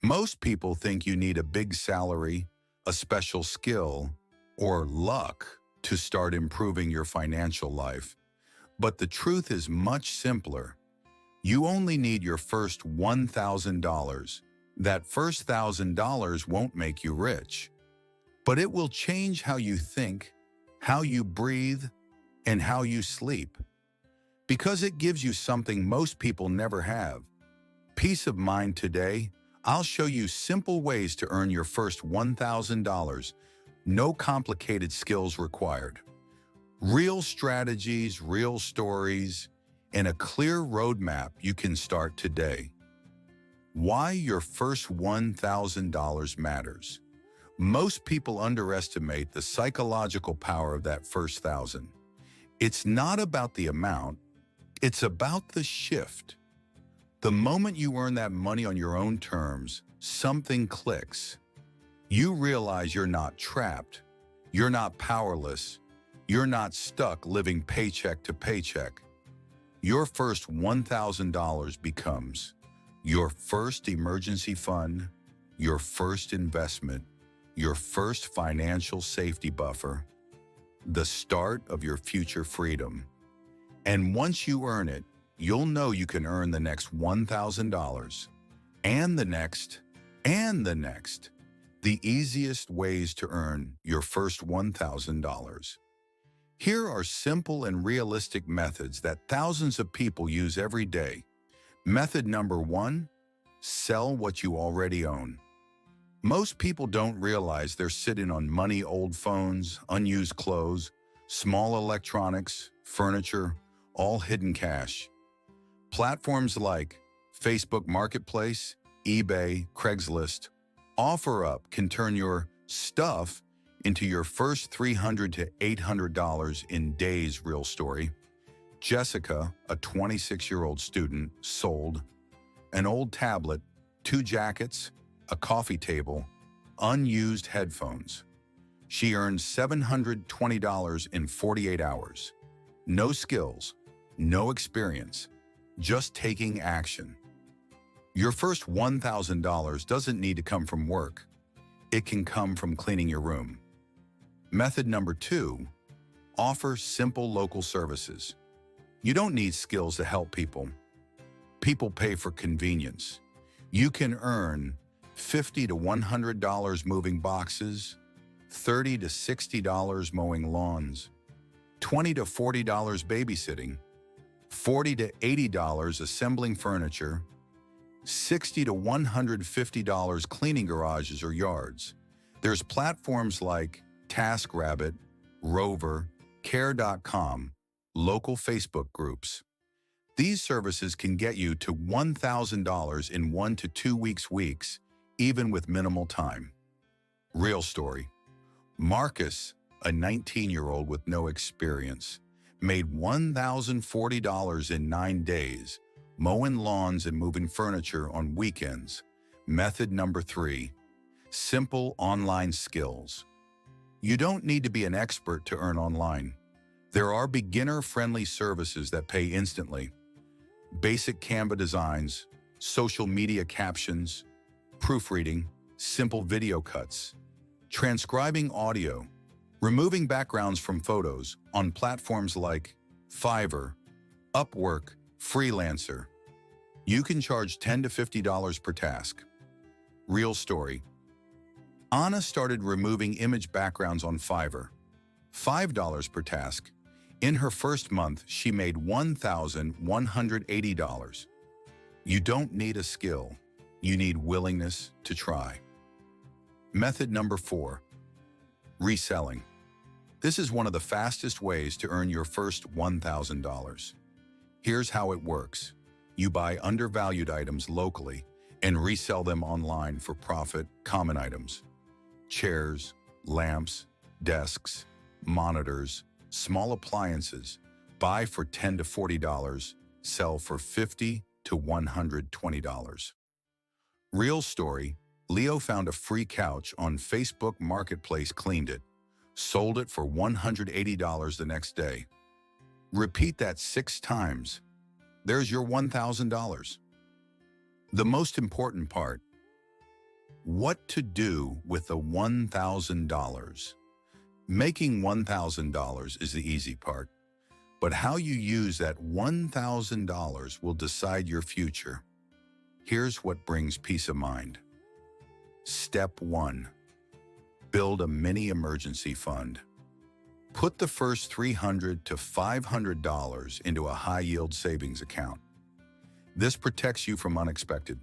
Most people think you need a big salary, a special skill, or luck to start improving your financial life. But the truth is much simpler. You only need your first $1,000. That first $1,000 won't make you rich, but it will change how you think, how you breathe, and how you sleep. Because it gives you something most people never have. Peace of mind. Today, I'll show you simple ways to earn your first $1,000. No complicated skills required. Real strategies, real stories, and a clear roadmap you can start today. Why your first $1,000 matters. Most people underestimate the psychological power of that first thousand. It's not about the amount, it's about the shift. The moment you earn that money on your own terms, something clicks. You realize you're not trapped, you're not powerless, you're not stuck living paycheck to paycheck. Your first $1,000 becomes your first emergency fund, your first investment, your first financial safety buffer, the start of your future freedom. And once you earn it, you'll know you can earn the next $1,000 and the next and the next. The easiest ways to earn your first $1,000. Here are simple and realistic methods that thousands of people use every day. Method number 1, sell what you already own. Most people don't realize they're sitting on money, old phones, unused clothes, small electronics, furniture, all hidden cash. Platforms like Facebook Marketplace, eBay, Craigslist, OfferUp can turn your stuff into your first $300 to $800 in days. Real story. Jessica, a 26-year-old student, sold an old tablet, 2 jackets, a coffee table, unused headphones. She earned $720 in 48 hours. No skills, no experience, just taking action. Your first $1,000 doesn't need to come from work. It can come from cleaning your room. Method number 2, offer simple local services. You don't need skills to help people. People pay for convenience. You can earn $50 to $100 moving boxes, $30 to $60 mowing lawns, $20 to $40 babysitting, $40 to $80 assembling furniture, $60 to $150 cleaning garages or yards. There's platforms like TaskRabbit, Rover, Care.com, local Facebook groups. These services can get you to $1,000 in 1 to 2 weeks, even with minimal time. Real story. Marcus, a 19-year-old with no experience, made $1,040 in 9 days, mowing lawns and moving furniture on weekends. Method number 3, simple online skills. You don't need to be an expert to earn online. There are beginner-friendly services that pay instantly. Basic Canva designs, social media captions, proofreading, simple video cuts, transcribing audio, removing backgrounds from photos on platforms like Fiverr, Upwork, Freelancer. You can charge $10 to $50 per task. Real story. Anna started removing image backgrounds on Fiverr. $5 per task. In her first month, she made $1,180. You don't need a skill. You need willingness to try. Method number 4, reselling. This is one of the fastest ways to earn your first $1,000. Here's how it works. You buy undervalued items locally and resell them online for profit. Common items: chairs, lamps, desks, monitors, small appliances. Buy for $10 to $40, sell for $50 to $120. Real story. Leo found a free couch on Facebook Marketplace, cleaned it, sold it for $180 the next day. Repeat that 6 times. There's your $1,000. The most important part: What to do with the $1,000? Making $1,000 is the easy part, but how you use that $1,000 will decide your future. Here's what brings peace of mind. Step 1. Build a mini emergency fund. Put the first $300 to $500 into a high-yield savings account. This protects you from unexpected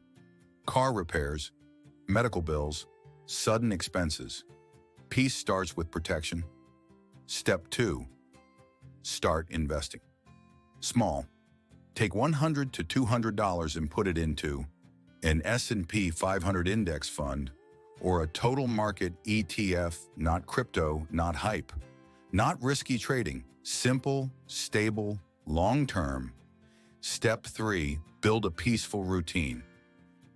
car repairs, medical bills, sudden expenses. Peace starts with protection. Step 2. Start investing. Small. Take $100 to $200 and put it into an S&P 500 index fund or a total market ETF, not crypto, not hype. Not risky trading, simple, stable, long-term. Step 3, build a peaceful routine.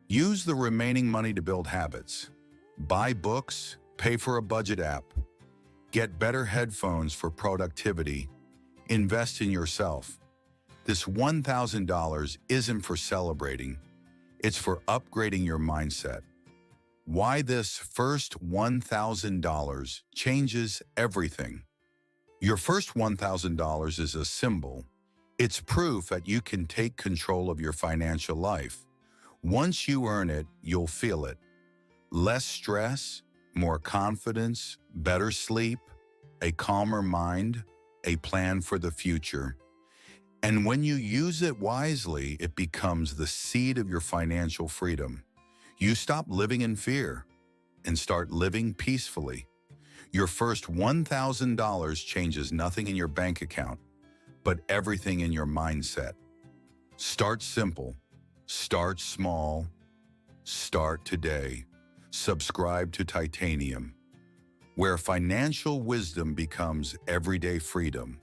Use the remaining money to build habits. Buy books, pay for a budget app. Get better headphones for productivity. Invest in yourself. This $1,000 isn't for celebrating, it's for upgrading your mindset. Why this first $1,000 changes everything. Your first $1,000 is a symbol. It's proof that you can take control of your financial life. Once you earn it, you'll feel it. Less stress, more confidence, better sleep, a calmer mind, a plan for the future. And when you use it wisely, it becomes the seed of your financial freedom. You stop living in fear and start living peacefully. Your first $1,000 changes nothing in your bank account, but everything in your mindset. Start simple, start small, start today. Subscribe to Titanium, where financial wisdom becomes everyday freedom.